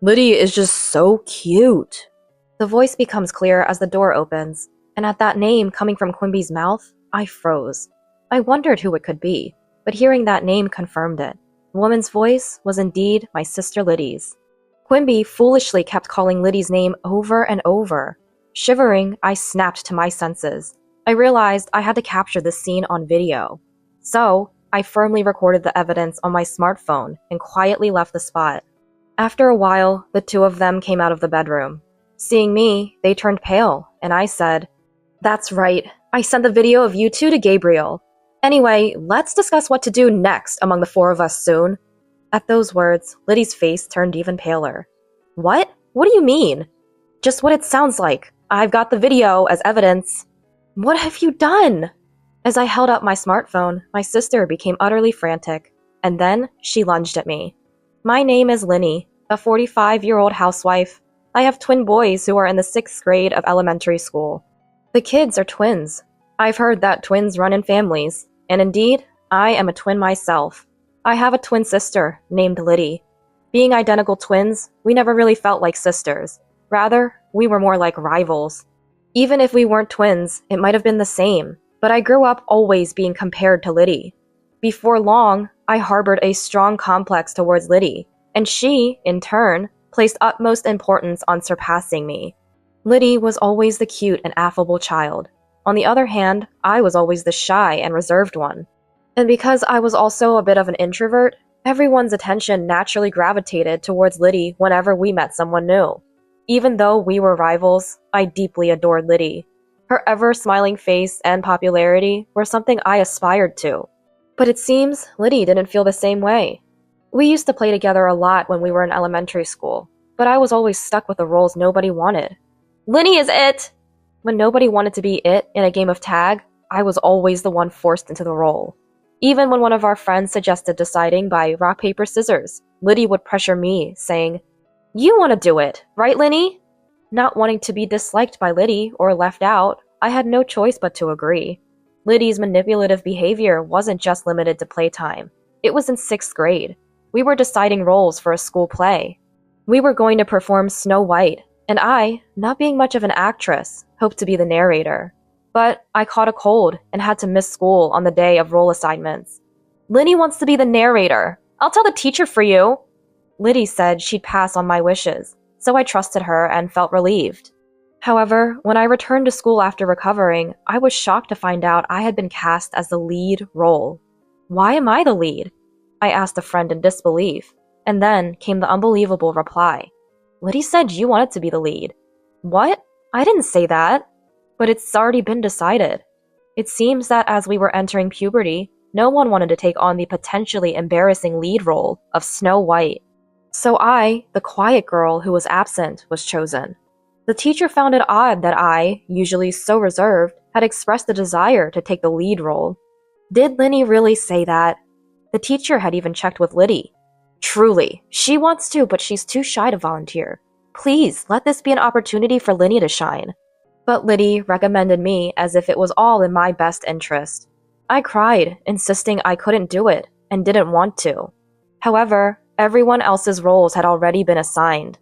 Liddy is just so cute. The voice becomes clear as the door opens, and at that name coming from Quimby's mouth, I froze. I wondered who it could be, but hearing that name confirmed it. The woman's voice was indeed my sister Liddy's. Quimby foolishly kept calling Liddy's name over and over. Shivering, I snapped to my senses. I realized I had to capture this scene on video. So, I firmly recorded the evidence on my smartphone and quietly left the spot. After a while, the two of them came out of the bedroom. Seeing me, they turned pale, and I said, "That's right, I sent the video of you two to Gabriel. Anyway, let's discuss what to do next among the four of us soon." At those words, Liddy's face turned even paler. "What? What do you mean?" "Just what it sounds like. I've got the video as evidence." "What have you done?" As I held up my smartphone, my sister became utterly frantic, and then she lunged at me. "My name is Linny, a 45-year-old housewife. I have twin boys who are in the 6th grade of elementary school. The kids are twins. I've heard that twins run in families, and indeed, I am a twin myself. I have a twin sister named Liddy. Being identical twins, we never really felt like sisters. Rather, we were more like rivals. Even if we weren't twins, it might have been the same, but I grew up always being compared to Liddy. Before long, I harbored a strong complex towards Liddy, and she, in turn, placed utmost importance on surpassing me. Liddy was always the cute and affable child. On the other hand, I was always the shy and reserved one. And because I was also a bit of an introvert, everyone's attention naturally gravitated towards Liddy whenever we met someone new. Even though we were rivals, I deeply adored Liddy. Her ever-smiling face and popularity were something I aspired to. But it seems Liddy didn't feel the same way. We used to play together a lot when we were in elementary school, but I was always stuck with the roles nobody wanted. "Linny is it!" When nobody wanted to be it in a game of tag, I was always the one forced into the role. Even when one of our friends suggested deciding by rock, paper, scissors, Liddy would pressure me, saying, "You want to do it, right, Linny?" Not wanting to be disliked by Liddy or left out, I had no choice but to agree. Liddy's manipulative behavior wasn't just limited to playtime. It was in 6th grade. We were deciding roles for a school play. We were going to perform Snow White, and I, not being much of an actress, hoped to be the narrator. But I caught a cold and had to miss school on the day of role assignments. "Linny wants to be the narrator. I'll tell the teacher for you." Liddy said she'd pass on my wishes, so I trusted her and felt relieved. However, when I returned to school after recovering, I was shocked to find out I had been cast as the lead role. "Why am I the lead?" I asked a friend in disbelief, and then came the unbelievable reply. "Liddy said you wanted to be the lead." "What? I didn't say that." "But it's already been decided." It seems that as we were entering puberty, no one wanted to take on the potentially embarrassing lead role of Snow White. So I, the quiet girl who was absent, was chosen. The teacher found it odd that I, usually so reserved, had expressed the desire to take the lead role. Did Linny really say that? The teacher had even checked with Liddy. "Truly, she wants to, but she's too shy to volunteer. Please, let this be an opportunity for Linny to shine." But Liddy recommended me as if it was all in my best interest. I cried, insisting I couldn't do it, and didn't want to. However, everyone else's roles had already been assigned.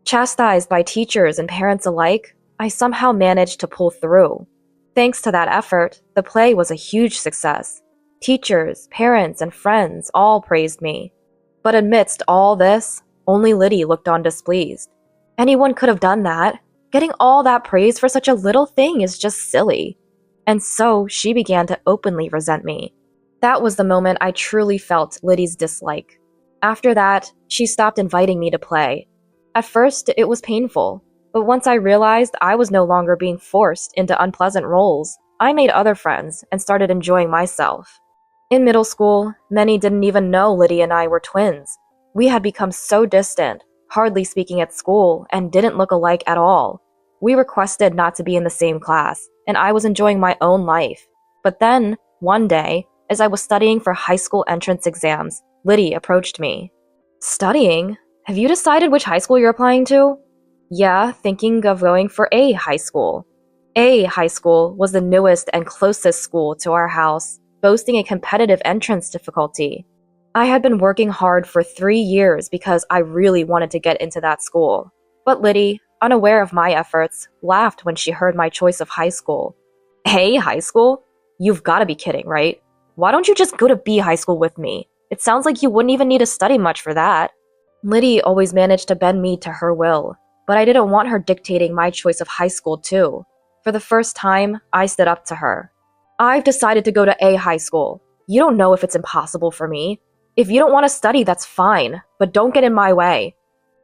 Chastised by teachers and parents alike, I somehow managed to pull through. Thanks to that effort, the play was a huge success. Teachers, parents, and friends all praised me. But amidst all this, only Liddy looked on displeased. Anyone could have done that. Getting all that praise for such a little thing is just silly. And so she began to openly resent me. That was the moment I truly felt Liddy's dislike. After that, she stopped inviting me to play. At first, it was painful, but once I realized I was no longer being forced into unpleasant roles, I made other friends and started enjoying myself. In middle school, many didn't even know Liddy and I were twins. We had become so distant, hardly speaking at school, and didn't look alike at all. We requested not to be in the same class, and I was enjoying my own life. But then, one day, as I was studying for high school entrance exams, Liddy approached me. "Studying? Have you decided which high school you're applying to?" "Yeah, thinking of going for A high school." A high school was the newest and closest school to our house, boasting a competitive entrance difficulty. I had been working hard for 3 years because I really wanted to get into that school. But Liddy, unaware of my efforts, laughed when she heard my choice of high school. A high school? You've got to be kidding, right? Why don't you just go to B high school with me? It sounds like you wouldn't even need to study much for that. Liddy always managed to bend me to her will, but I didn't want her dictating my choice of high school too. For the first time, I stood up to her. I've decided to go to A high school. You don't know if it's impossible for me. If you don't want to study, that's fine, but don't get in my way.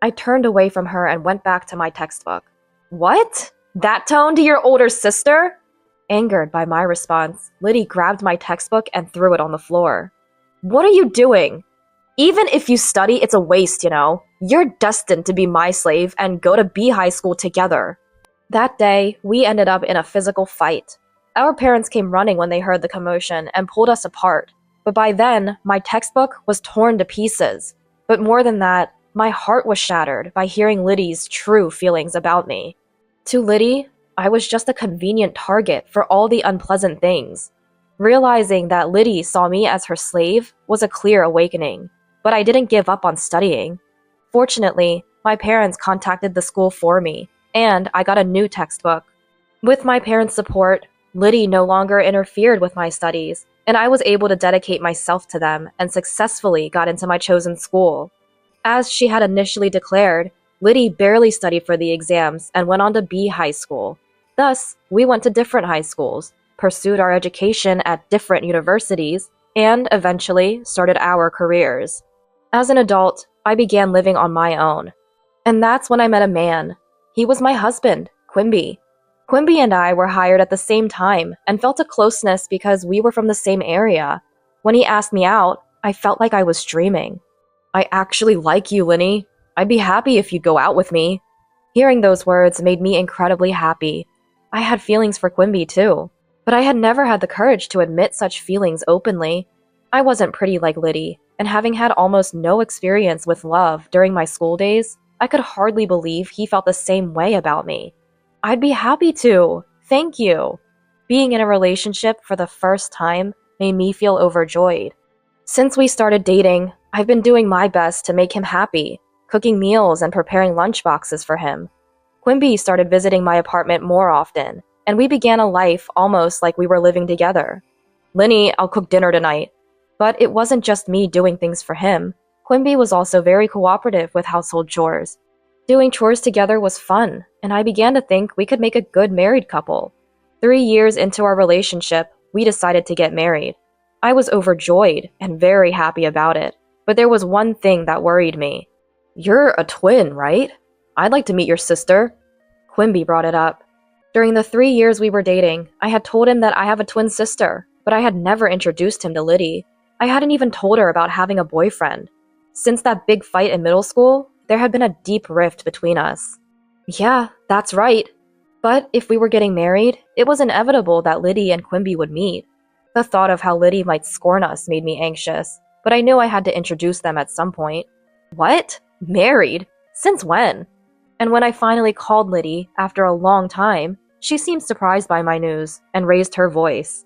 I turned away from her and went back to my textbook. What? That tone to your older sister? Angered by my response, Liddy grabbed my textbook and threw it on the floor. What are you doing? Even if you study, it's a waste, you know. You're destined to be my slave and go to B high school together. That day, we ended up in a physical fight. Our parents came running when they heard the commotion and pulled us apart. But by then, my textbook was torn to pieces. But more than that, my heart was shattered by hearing Liddy's true feelings about me. To Liddy, I was just a convenient target for all the unpleasant things. Realizing that Liddy saw me as her slave was a clear awakening, but I didn't give up on studying. Fortunately, my parents contacted the school for me, and I got a new textbook. With my parents' support, Liddy no longer interfered with my studies, and I was able to dedicate myself to them and successfully got into my chosen school. As she had initially declared, Liddy barely studied for the exams and went on to B high school. Thus, we went to different high schools, pursued our education at different universities, and eventually started our careers. As an adult, I began living on my own. And that's when I met a man. He was my husband, Quimby. Quimby and I were hired at the same time and felt a closeness because we were from the same area. When he asked me out, I felt like I was dreaming. I actually like you, Linny. I'd be happy if you'd go out with me. Hearing those words made me incredibly happy. I had feelings for Quimby too, but I had never had the courage to admit such feelings openly. I wasn't pretty like Liddy, and having had almost no experience with love during my school days, I could hardly believe he felt the same way about me. I'd be happy to. Thank you. Being in a relationship for the first time made me feel overjoyed. Since we started dating, I've been doing my best to make him happy, cooking meals and preparing lunchboxes for him. Quimby started visiting my apartment more often, and we began a life almost like we were living together. Linny, I'll cook dinner tonight. But it wasn't just me doing things for him. Quimby was also very cooperative with household chores. Doing chores together was fun, and I began to think we could make a good married couple. 3 years into our relationship, we decided to get married. I was overjoyed and very happy about it, but there was one thing that worried me. You're a twin, right? I'd like to meet your sister. Quimby brought it up. During the 3 years we were dating, I had told him that I have a twin sister, but I had never introduced him to Liddy. I hadn't even told her about having a boyfriend. Since that big fight in middle school, there had been a deep rift between us. Yeah, that's right. But if we were getting married, it was inevitable that Liddy and Quimby would meet. The thought of how Liddy might scorn us made me anxious, but I knew I had to introduce them at some point. What? Married? Since when? And when I finally called Liddy, after a long time, she seemed surprised by my news and raised her voice.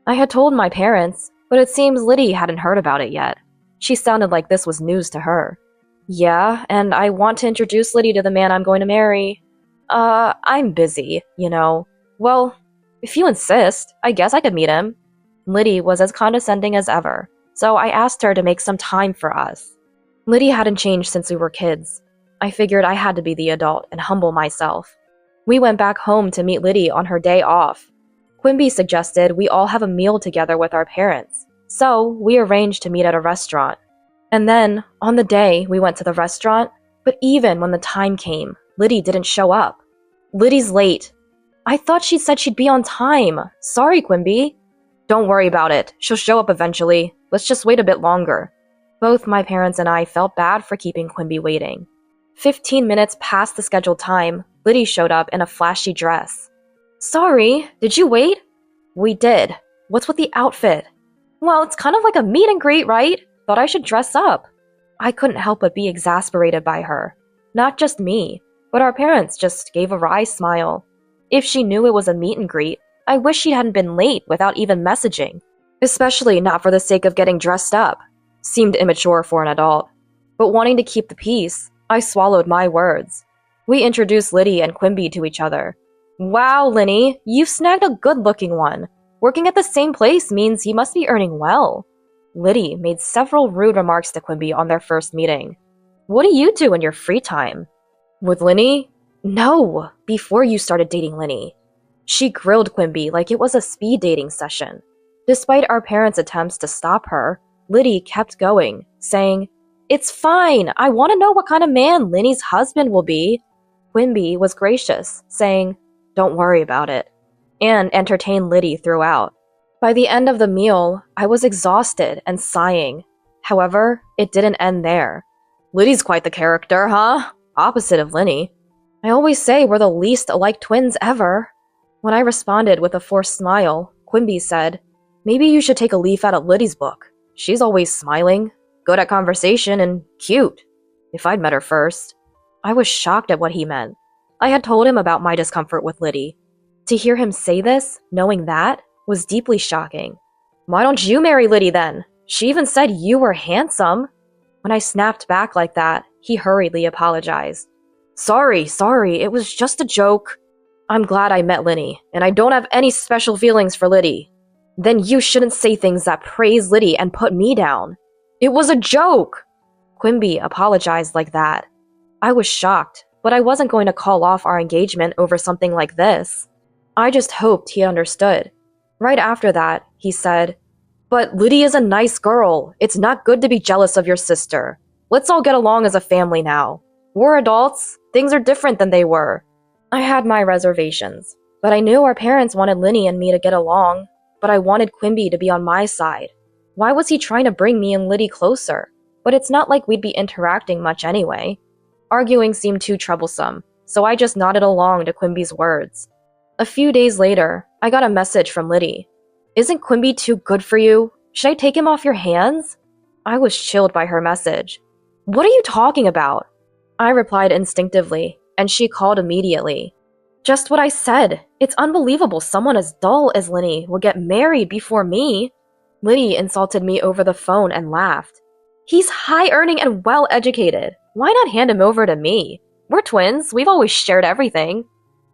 I had told my parents, but it seems Liddy hadn't heard about it yet. She sounded like this was news to her. Yeah, and I want to introduce Liddy to the man I'm going to marry. I'm busy, you know. Well, if you insist, I guess I could meet him. Liddy was as condescending as ever, so I asked her to make some time for us. Liddy hadn't changed since we were kids. I figured I had to be the adult and humble myself. We went back home to meet Liddy on her day off. Quimby suggested we all have a meal together with our parents, so we arranged to meet at a restaurant. And then, on the day, we went to the restaurant, but even when the time came, Liddy didn't show up. Liddy's late. I thought she said she'd be on time. Sorry, Quimby. Don't worry about it. She'll show up eventually. Let's just wait a bit longer. Both my parents and I felt bad for keeping Quimby waiting. 15 minutes past the scheduled time, Liddy showed up in a flashy dress. Sorry, did you wait? We did. What's with the outfit? Well, it's kind of like a meet and greet, right? Thought I should dress up. I couldn't help but be exasperated by her. Not just me, but our parents just gave a wry smile. If she knew it was a meet and greet, I wish she hadn't been late without even messaging. Especially not for the sake of getting dressed up. Seemed immature for an adult. But wanting to keep the peace, I swallowed my words. We introduced Liddy and Quimby to each other. Wow, Linny, you've snagged a good-looking one. Working at the same place means he must be earning well. Liddy made several rude remarks to Quimby on their first meeting. What do you do in your free time? With Linny? No, before you started dating Linny. She grilled Quimby like it was a speed dating session. Despite our parents' attempts to stop her, Liddy kept going, saying, "It's fine, I want to know what kind of man Linny's husband will be." Quimby was gracious, saying, "Don't worry about it," and entertained Liddy throughout. By the end of the meal, I was exhausted and sighing. However, it didn't end there. Liddy's quite the character, huh? Opposite of Linny. I always say we're the least alike twins ever. When I responded with a forced smile, Quimby said, "Maybe you should take a leaf out of Liddy's book. She's always smiling, good at conversation, and cute. If I'd met her first." I was shocked at what he meant. I had told him about my discomfort with Liddy. To hear him say this, knowing that, was deeply shocking. "Why don't you marry Liddy then? She even said you were handsome." When I snapped back like that, he hurriedly apologized. Sorry, it was just a joke. I'm glad I met Liddy, and I don't have any special feelings for Liddy." "Then you shouldn't say things that praise Liddy and put me down." "It was a joke." Quimby apologized like that. I was shocked, but I wasn't going to call off our engagement over something like this. I just hoped he understood. Right after that, he said, "But Liddy is a nice girl. It's not good to be jealous of your sister. Let's all get along as a family now. We're adults. Things are different than they were." I had my reservations, but I knew our parents wanted Linny and me to get along, but I wanted Quimby to be on my side. Why was he trying to bring me and Liddy closer? But it's not like we'd be interacting much anyway. Arguing seemed too troublesome, so I just nodded along to Quimby's words. A few days later, I got a message from Liddy. "Isn't Quimby too good for you? Should I take him off your hands?" I was chilled by her message. "What are you talking about?" I replied instinctively, and she called immediately. "Just what I said. It's unbelievable someone as dull as Linny would get married before me." Liddy insulted me over the phone and laughed. "He's high-earning and well-educated. Why not hand him over to me? We're twins. We've always shared everything."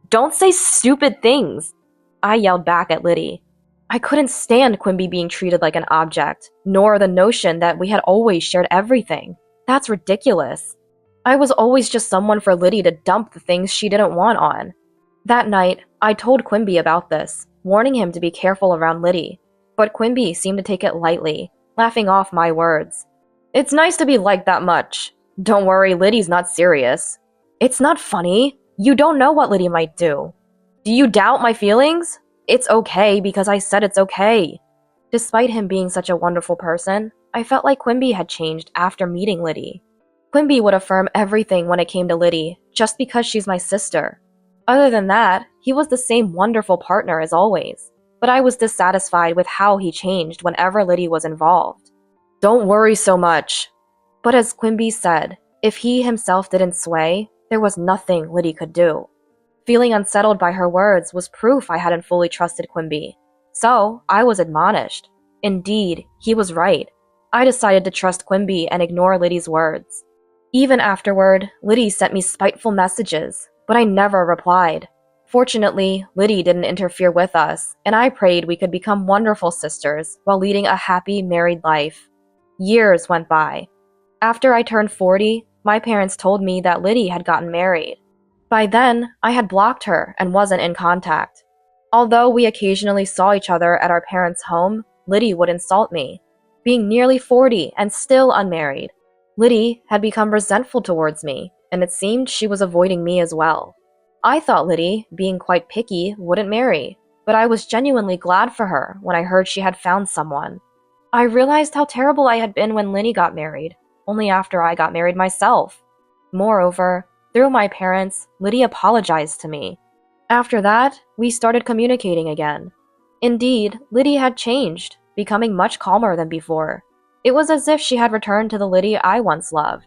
"Don't say stupid things," I yelled back at Liddy. I couldn't stand Quimby being treated like an object, nor the notion that we had always shared everything. That's ridiculous. I was always just someone for Liddy to dump the things she didn't want on. That night, I told Quimby about this, warning him to be careful around Liddy. But Quimby seemed to take it lightly, laughing off my words. "It's nice to be liked that much. Don't worry, Liddy's not serious." "It's not funny. You don't know what Liddy might do." "Do you doubt my feelings?" "It's okay because I said it's okay." Despite him being such a wonderful person, I felt like Quimby had changed after meeting Liddy. Quimby would affirm everything when it came to Liddy, just because she's my sister. Other than that, he was the same wonderful partner as always, but I was dissatisfied with how he changed whenever Liddy was involved. "Don't worry so much." But as Quimby said, if he himself didn't sway, there was nothing Liddy could do. Feeling unsettled by her words was proof I hadn't fully trusted Quimby. So, I was admonished. Indeed, he was right. I decided to trust Quimby and ignore Liddy's words. Even afterward, Liddy sent me spiteful messages, but I never replied. Fortunately, Liddy didn't interfere with us, and I prayed we could become wonderful sisters while leading a happy married life. Years went by. After I turned 40, my parents told me that Liddy had gotten married. By then, I had blocked her and wasn't in contact. Although we occasionally saw each other at our parents' home, Liddy would insult me. Being nearly 40 and still unmarried, Liddy had become resentful towards me, and it seemed she was avoiding me as well. I thought Liddy, being quite picky, wouldn't marry, but I was genuinely glad for her when I heard she had found someone. I realized how terrible I had been when Liddy got married, only after I got married myself. Moreover, through my parents, Liddy apologized to me. After that, we started communicating again. Indeed, Liddy had changed, becoming much calmer than before. It was as if she had returned to the Liddy I once loved.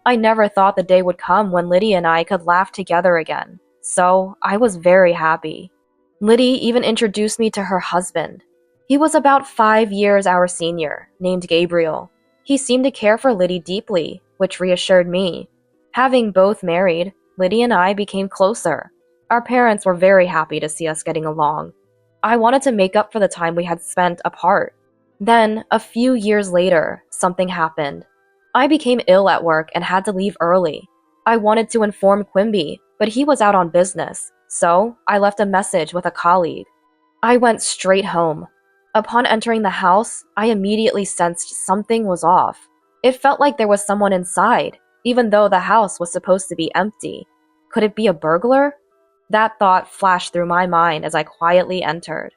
I never thought the day would come when Liddy and I could laugh together again, so I was very happy. Liddy even introduced me to her husband. He was about 5 years our senior, named Gabriel. He seemed to care for Liddy deeply, which reassured me. Having both married, Liddy and I became closer. Our parents were very happy to see us getting along. I wanted to make up for the time we had spent apart. Then, a few years later, something happened. I became ill at work and had to leave early. I wanted to inform Quimby, but he was out on business, so I left a message with a colleague. I went straight home. Upon entering the house, I immediately sensed something was off. It felt like there was someone inside, even though the house was supposed to be empty. Could it be a burglar? That thought flashed through my mind as I quietly entered.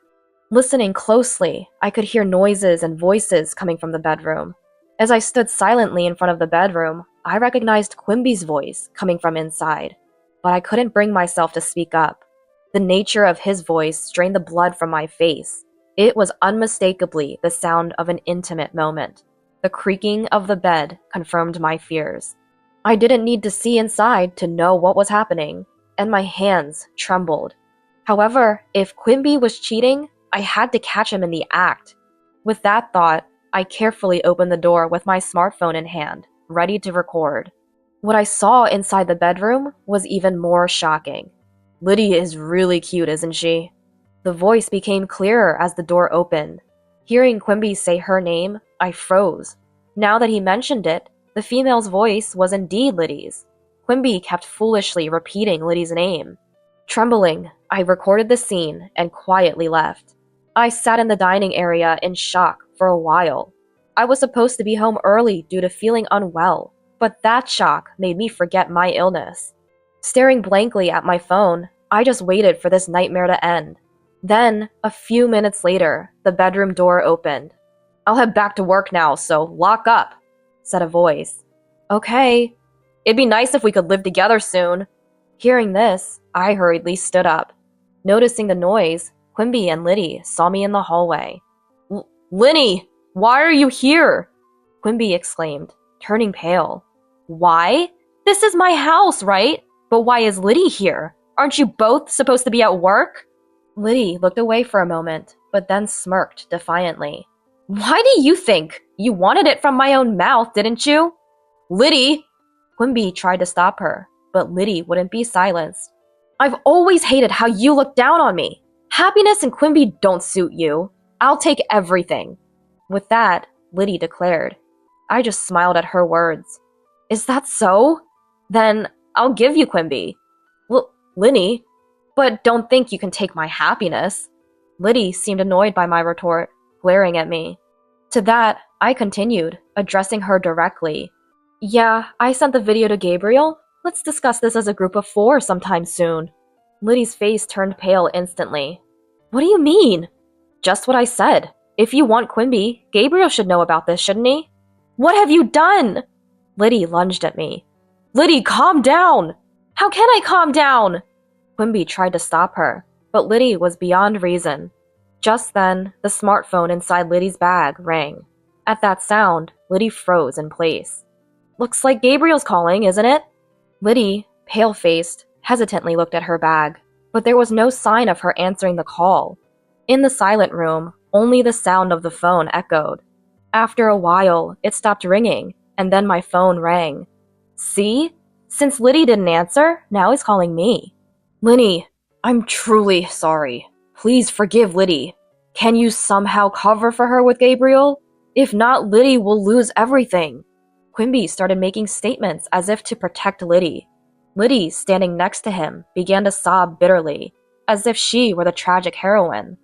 Listening closely, I could hear noises and voices coming from the bedroom. As I stood silently in front of the bedroom, I recognized Quimby's voice coming from inside, but I couldn't bring myself to speak up. The nature of his voice drained the blood from my face. It was unmistakably the sound of an intimate moment. The creaking of the bed confirmed my fears. I didn't need to see inside to know what was happening, and my hands trembled. However, if Quimby was cheating, I had to catch him in the act. With that thought, I carefully opened the door with my smartphone in hand, ready to record. What I saw inside the bedroom was even more shocking. Liddy is really cute, isn't she? The voice became clearer as the door opened. Hearing Quimby say her name, I froze. Now that he mentioned it, the female's voice was indeed Liddy's. Quimby kept foolishly repeating Liddy's name. Trembling, I recorded the scene and quietly left. I sat in the dining area in shock for a while. I was supposed to be home early due to feeling unwell, but that shock made me forget my illness. Staring blankly at my phone, I just waited for this nightmare to end. Then, a few minutes later, the bedroom door opened. "I'll head back to work now, so lock up," said a voice. "Okay. It'd be nice if we could live together soon." Hearing this, I hurriedly stood up. Noticing the noise, Quimby and Liddy saw me in the hallway. "Linny, why are you here?" Quimby exclaimed, turning pale. "Why? This is my house, right? But why is Liddy here? Aren't you both supposed to be at work?" Liddy looked away for a moment, but then smirked defiantly. "Why do you think? You wanted it from my own mouth, didn't you?" "Liddy!" Quimby tried to stop her, but Liddy wouldn't be silenced. "I've always hated how you look down on me. Happiness and Quimby don't suit you. I'll take everything." With that, Liddy declared. I just smiled at her words. "Is that so? Then I'll give you Quimby." Linny, but don't think you can take my happiness." Liddy seemed annoyed by my retort, glaring at me. To that, I continued, addressing her directly. "Yeah, I sent the video to Gabriel. Let's discuss this as a group of 4 sometime soon." Liddy's face turned pale instantly. "What do you mean?" "Just what I said. If you want Quimby, Gabriel should know about this, shouldn't he?" "What have you done?" Liddy lunged at me. "Liddy, calm down!" "How can I calm down?" Quimby tried to stop her, but Liddy was beyond reason. Just then, the smartphone inside Liddy's bag rang. At that sound, Liddy froze in place. "Looks like Gabriel's calling, isn't it?" Liddy, pale-faced, hesitantly looked at her bag, but there was no sign of her answering the call. In the silent room, only the sound of the phone echoed. After a while, it stopped ringing, and then my phone rang. See? Since Liddy didn't answer, now he's calling me. "Linny, I'm truly sorry. Please forgive Liddy. Can you somehow cover for her with Gabriel? If not, Liddy will lose everything." Quimby started making statements as if to protect Liddy. Liddy, standing next to him, began to sob bitterly, as if she were the tragic heroine.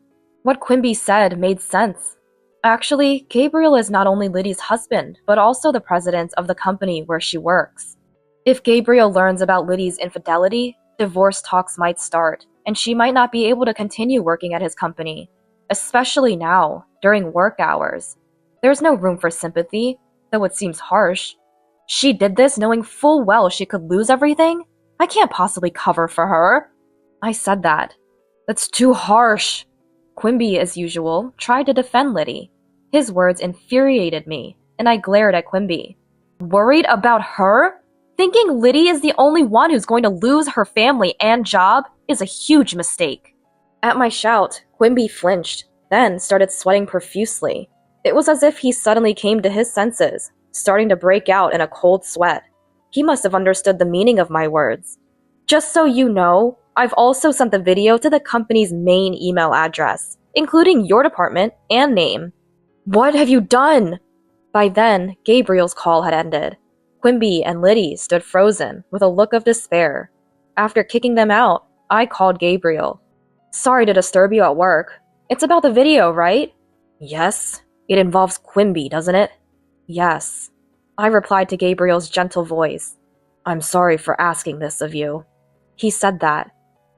What Quimby said made sense. Actually, Gabriel is not only Liddy's husband, but also the president of the company where she works. If Gabriel learns about Liddy's infidelity, divorce talks might start, and she might not be able to continue working at his company, especially now, during work hours. There's no room for sympathy, though it seems harsh. She did this knowing full well she could lose everything? I can't possibly cover for her. I said that. That's too harsh. Quimby, as usual, tried to defend Liddy. His words infuriated me, and I glared at Quimby. Worried about her? Thinking Liddy is the only one who's going to lose her family and job is a huge mistake. At my shout, Quimby flinched, then started sweating profusely. It was as if he suddenly came to his senses, starting to break out in a cold sweat. He must have understood the meaning of my words. Just so you know, I've also sent the video to the company's main email address, including your department and name. What have you done? By then, Gabriel's call had ended. Quimby and Liddy stood frozen, with a look of despair. After kicking them out, I called Gabriel. Sorry to disturb you at work. It's about the video, right? Yes. It involves Quimby, doesn't it? Yes. I replied to Gabriel's gentle voice. I'm sorry for asking this of you. He said that.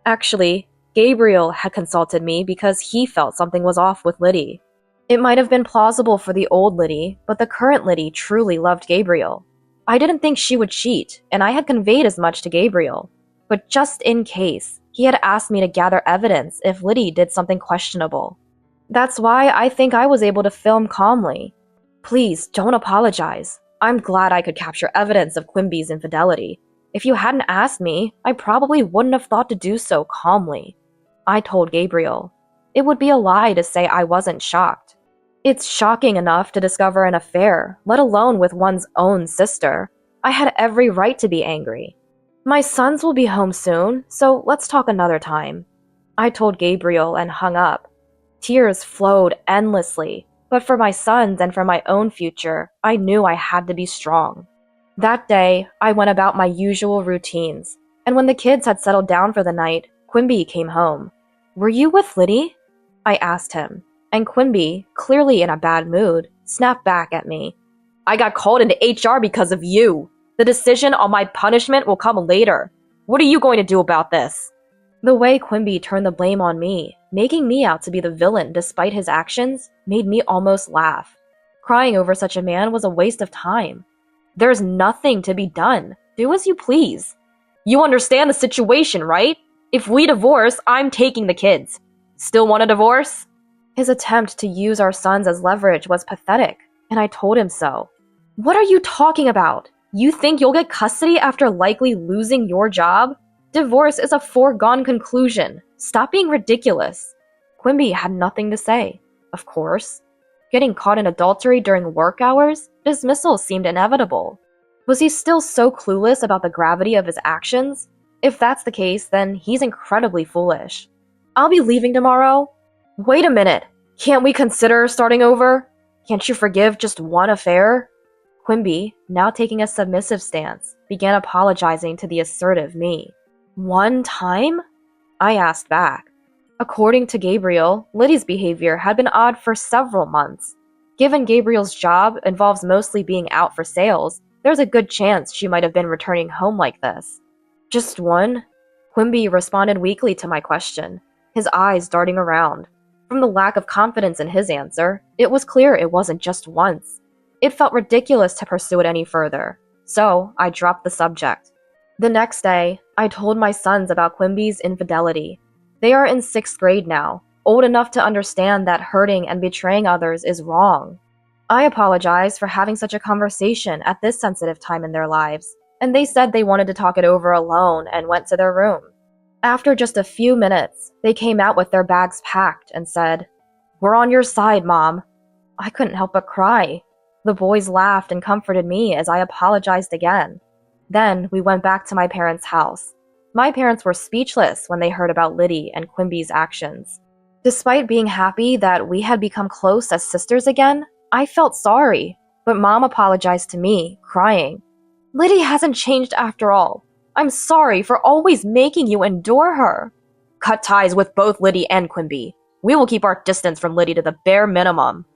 Actually, Gabriel had consulted me because he felt something was off with Liddy. It might have been plausible for the old Liddy, but the current Liddy truly loved Gabriel. I didn't think she would cheat, and I had conveyed as much to Gabriel. But just in case, he had asked me to gather evidence if Liddy did something questionable. That's why I think I was able to film calmly. Please, don't apologize. I'm glad I could capture evidence of Quimby's infidelity. If you hadn't asked me, I probably wouldn't have thought to do so calmly. I told Gabriel. It would be a lie to say I wasn't shocked. It's shocking enough to discover an affair, let alone with one's own sister. I had every right to be angry. My sons will be home soon, so let's talk another time. I told Gabriel and hung up. Tears flowed endlessly, but for my sons and for my own future, I knew I had to be strong. That day, I went about my usual routines, and when the kids had settled down for the night, Quimby came home. Were you with Liddy? I asked him, and Quimby, clearly in a bad mood, snapped back at me. I got called into HR because of you. The decision on my punishment will come later. What are you going to do about this? The way Quimby turned the blame on me, making me out to be the villain despite his actions, made me almost laugh. Crying over such a man was a waste of time. There's nothing to be done. Do as you please. You understand the situation, right? If we divorce, I'm taking the kids. Still want a divorce? His attempt to use our sons as leverage was pathetic, and I told him so. What are you talking about? You think you'll get custody after likely losing your job? Divorce is a foregone conclusion. Stop being ridiculous. Quimby had nothing to say. Of course. Getting caught in adultery during work hours? Dismissal seemed inevitable. Was he still so clueless about the gravity of his actions? If that's the case, then he's incredibly foolish. I'll be leaving tomorrow. Wait a minute. Can't we consider starting over? Can't you forgive just one affair? Quimby, now taking a submissive stance, began apologizing to the assertive me. One time? I asked back. According to Gabriel, Liddy's behavior had been odd for several months. Given Gabriel's job involves mostly being out for sales, there's a good chance she might have been returning home like this. Just one? Quimby responded weakly to my question, his eyes darting around. From the lack of confidence in his answer, it was clear it wasn't just once. It felt ridiculous to pursue it any further, so I dropped the subject. The next day, I told my sons about Quimby's infidelity. They are in 6th grade now, old enough to understand that hurting and betraying others is wrong. I apologized for having such a conversation at this sensitive time in their lives, and they said they wanted to talk it over alone and went to their room. After just a few minutes, they came out with their bags packed and said, "We're on your side, Mom." I couldn't help but cry. The boys laughed and comforted me as I apologized again. Then we went back to my parents' house. My parents were speechless when they heard about Liddy and Quimby's actions. Despite being happy that we had become close as sisters again, I felt sorry, but Mom apologized to me, crying. "Liddy hasn't changed after all. I'm sorry for always making you endure her." "Cut ties with both Liddy and Quimby. We will keep our distance from Liddy to the bare minimum,"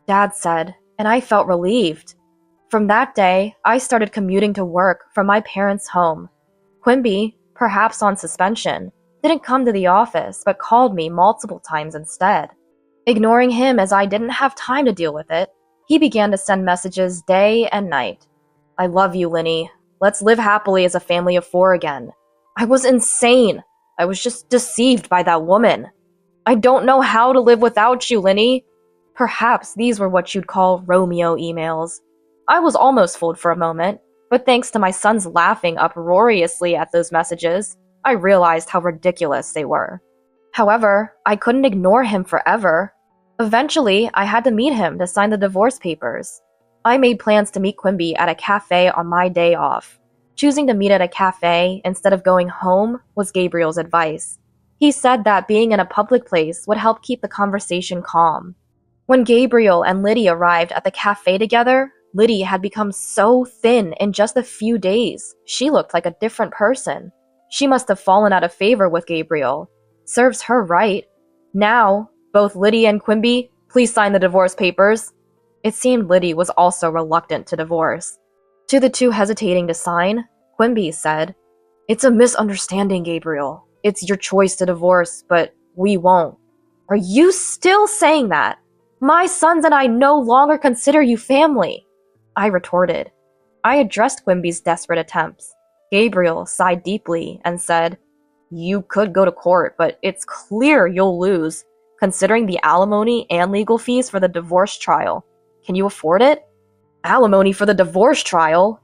Dad said, and I felt relieved. From that day, I started commuting to work from my parents' home. Quimby, perhaps on suspension, didn't come to the office but called me multiple times instead. Ignoring him as I didn't have time to deal with it, he began to send messages day and night. "I love you, Linny. Let's live happily as a family of 4 again." I was insane. I was just deceived by that woman. "I don't know how to live without you, Linny." Perhaps these were what you'd call Romeo emails. I was almost fooled for a moment, but thanks to my sons laughing uproariously at those messages, I realized how ridiculous they were. However, I couldn't ignore him forever. Eventually, I had to meet him to sign the divorce papers. I made plans to meet Quimby at a cafe on my day off. Choosing to meet at a cafe instead of going home was Gabriel's advice. He said that being in a public place would help keep the conversation calm. When Gabriel and Liddy arrived at the cafe together, Liddy had become so thin in just a few days. She looked like a different person. She must have fallen out of favor with Gabriel. Serves her right. Now, both Liddy and Quimby, please sign the divorce papers. It seemed Liddy was also reluctant to divorce. To the two hesitating to sign, Quimby said, "It's a misunderstanding, Gabriel. It's your choice to divorce, but we won't." "Are you still saying that? My sons and I no longer consider you family," I retorted. I addressed Quimby's desperate attempts. Gabriel sighed deeply and said, "You could go to court, but it's clear you'll lose, considering the alimony and legal fees for the divorce trial. Can you afford it?" "Alimony for the divorce trial?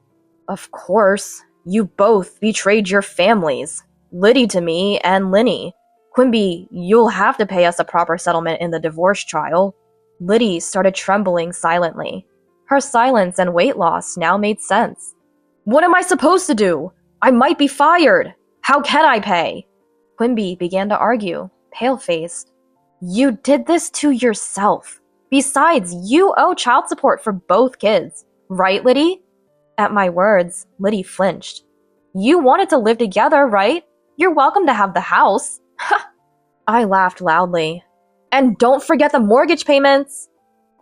Of course. You both betrayed your families. Liddy to me and Linny. Quimby, you'll have to pay us a proper settlement in the divorce trial." Liddy started trembling silently. Her silence and weight loss now made sense. "What am I supposed to do? I might be fired. How can I pay?" Quimby began to argue, pale-faced. "You did this to yourself. Besides, you owe child support for both kids. Right, Liddy?" At my words, Liddy flinched. "You wanted to live together, right? You're welcome to have the house." I laughed loudly. "And don't forget the mortgage payments!"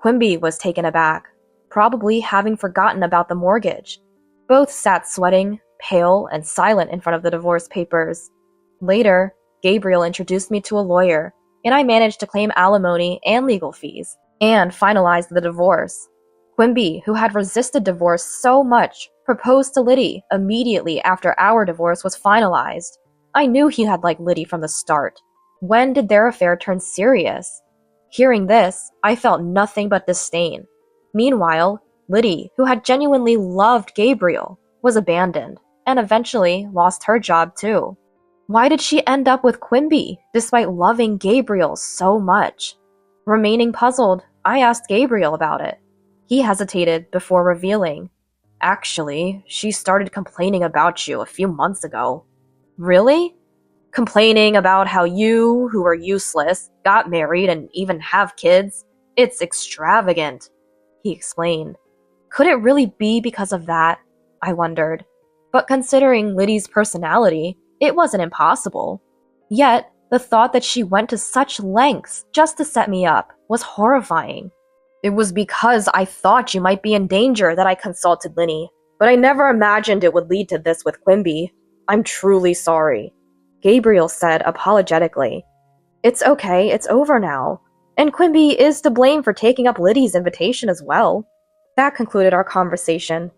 Quimby was taken aback, probably having forgotten about the mortgage. Both sat sweating, pale, and silent in front of the divorce papers. Later, Gabriel introduced me to a lawyer, and I managed to claim alimony and legal fees, and finalized the divorce. Quimby, who had resisted divorce so much, proposed to Liddy immediately after our divorce was finalized. I knew he had liked Liddy from the start. When did their affair turn serious? Hearing this, I felt nothing but disdain. Meanwhile, Liddy, who had genuinely loved Gabriel, was abandoned, and eventually lost her job too. Why did she end up with Quimby, despite loving Gabriel so much? Remaining puzzled, I asked Gabriel about it. He hesitated before revealing, "Actually, she started complaining about you a few months ago." "Really?" "Complaining about how you, who are useless, got married and even have kids. It's extravagant," he explained. Could it really be because of that? I wondered. But considering Liddy's personality, it wasn't impossible. Yet, the thought that she went to such lengths just to set me up was horrifying. "It was because I thought you might be in danger that I consulted Linny, but I never imagined it would lead to this with Quimby. I'm truly sorry," Gabriel said apologetically. "It's okay, it's over now. And Quimby is to blame for taking up Liddy's invitation as well." That concluded our conversation.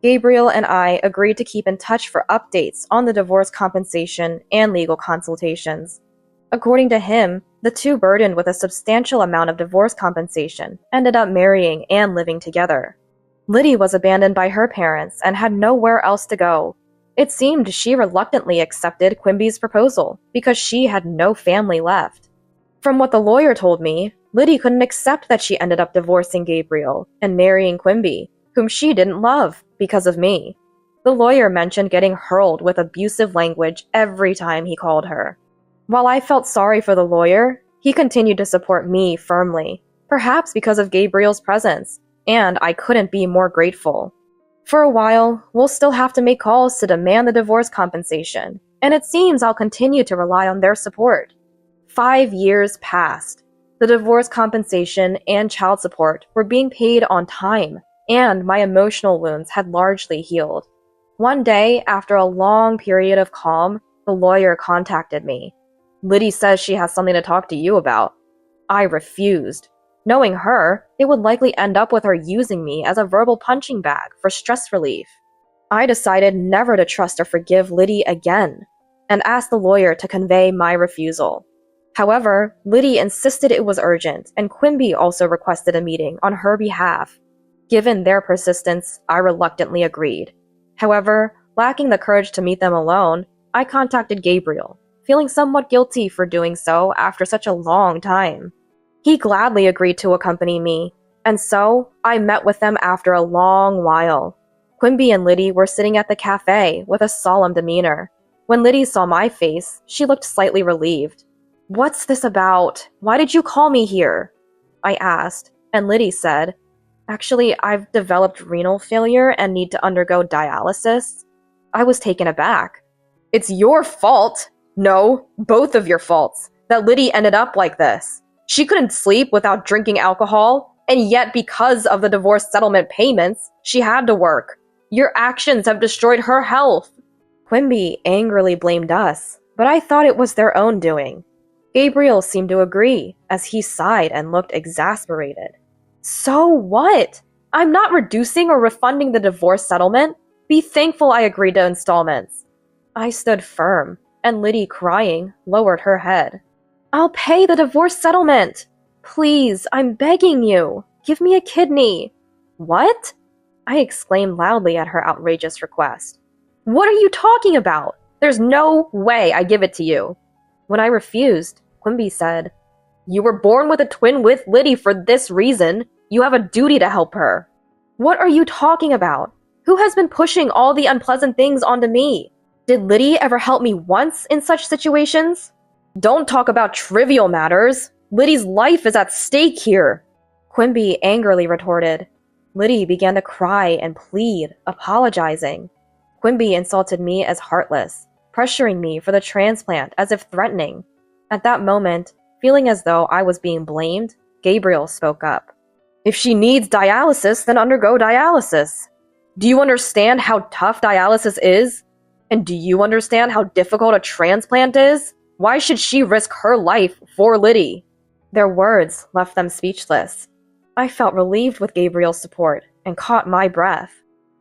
Gabriel and I agreed to keep in touch for updates on the divorce compensation and legal consultations. According to him, the two burdened with a substantial amount of divorce compensation ended up marrying and living together. Liddy was abandoned by her parents and had nowhere else to go. It seemed she reluctantly accepted Quimby's proposal because she had no family left. From what the lawyer told me, Liddy couldn't accept that she ended up divorcing Gabriel and marrying Quimby, whom she didn't love, because of me. The lawyer mentioned getting hurled with abusive language every time he called her. While I felt sorry for the lawyer, he continued to support me firmly, perhaps because of Gabriel's presence, and I couldn't be more grateful. For a while, we'll still have to make calls to demand the divorce compensation, and it seems I'll continue to rely on their support. 5 years passed. The divorce compensation and child support were being paid on time, and my emotional wounds had largely healed. One day, after a long period of calm, the lawyer contacted me. "Liddy says she has something to talk to you about." I refused. Knowing her, it would likely end up with her using me as a verbal punching bag for stress relief. I decided never to trust or forgive Liddy again, and asked the lawyer to convey my refusal. However, Liddy insisted it was urgent, and Quimby also requested a meeting on her behalf. Given their persistence, I reluctantly agreed. However, lacking the courage to meet them alone, I contacted Gabriel, feeling somewhat guilty for doing so after such a long time. He gladly agreed to accompany me, and so I met with them after a long while. Quimby and Liddy were sitting at the cafe with a solemn demeanor. When Liddy saw my face, she looked slightly relieved. "What's this about? Why did you call me here?" I asked, and Liddy said, "Actually, I've developed renal failure and need to undergo dialysis." I was taken aback. "It's your fault." "No, both of your faults, that Liddy ended up like this. She couldn't sleep without drinking alcohol, and yet because of the divorce settlement payments, she had to work. Your actions have destroyed her health." Quimby angrily blamed us, but I thought it was their own doing. Gabriel seemed to agree, as he sighed and looked exasperated. "So what? I'm not reducing or refunding the divorce settlement. Be thankful I agreed to installments." I stood firm, and Liddy, crying, lowered her head. "I'll pay the divorce settlement. Please, I'm begging you. Give me a kidney." "What?" I exclaimed loudly at her outrageous request. "What are you talking about? There's no way I give it to you." When I refused, Quimby said, "You were born with a twin with Liddy for this reason. You have a duty to help her." "What are you talking about? Who has been pushing all the unpleasant things onto me? Did Liddy ever help me once in such situations?" "Don't talk about trivial matters. Liddy's life is at stake here," Quimby angrily retorted. Liddy began to cry and plead, apologizing. Quimby insulted me as heartless, pressuring me for the transplant as if threatening. At that moment, feeling as though I was being blamed, Gabriel spoke up. "If she needs dialysis, then undergo dialysis. Do you understand how tough dialysis is? And do you understand how difficult a transplant is? Why should she risk her life for Liddy?" Their words left them speechless. I felt relieved with Gabriel's support and caught my breath.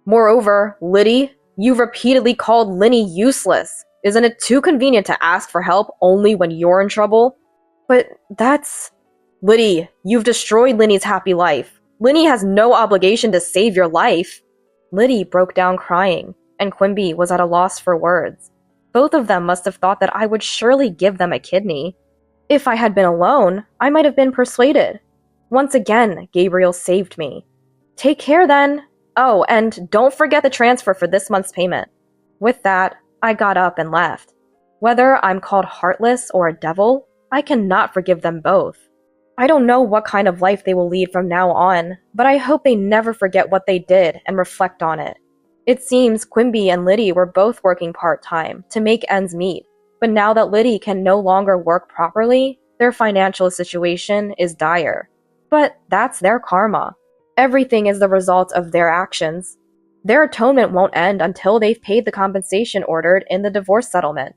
"Moreover, Liddy, you've repeatedly called Linny useless. Isn't it too convenient to ask for help only when you're in trouble?" "But that's..." "Liddy, you've destroyed Linny's happy life. Linny has no obligation to save your life." Liddy broke down crying, and Quimby was at a loss for words. Both of them must have thought that I would surely give them a kidney. If I had been alone, I might have been persuaded. Once again, Gabriel saved me. "Take care then. Oh, and don't forget the transfer for this month's payment." With that, I got up and left. Whether I'm called heartless or a devil, I cannot forgive them both. I don't know what kind of life they will lead from now on, but I hope they never forget what they did and reflect on it. It seems Quimby and Liddy were both working part-time to make ends meet, but now that Liddy can no longer work properly, their financial situation is dire. But that's their karma. Everything is the result of their actions. Their atonement won't end until they've paid the compensation ordered in the divorce settlement.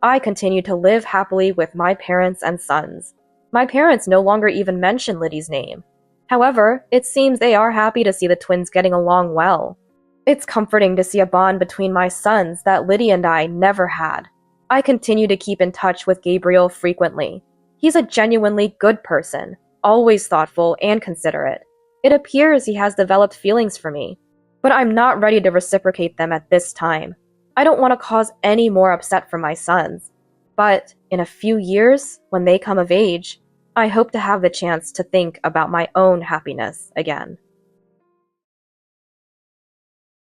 I continue to live happily with my parents and sons. My parents no longer even mention Liddy's name. However, it seems they are happy to see the twins getting along well. It's comforting to see a bond between my sons that Liddy and I never had. I continue to keep in touch with Gabriel frequently. He's a genuinely good person, always thoughtful and considerate. It appears he has developed feelings for me, but I'm not ready to reciprocate them at this time. I don't want to cause any more upset for my sons. But in a few years, when they come of age, I hope to have the chance to think about my own happiness again.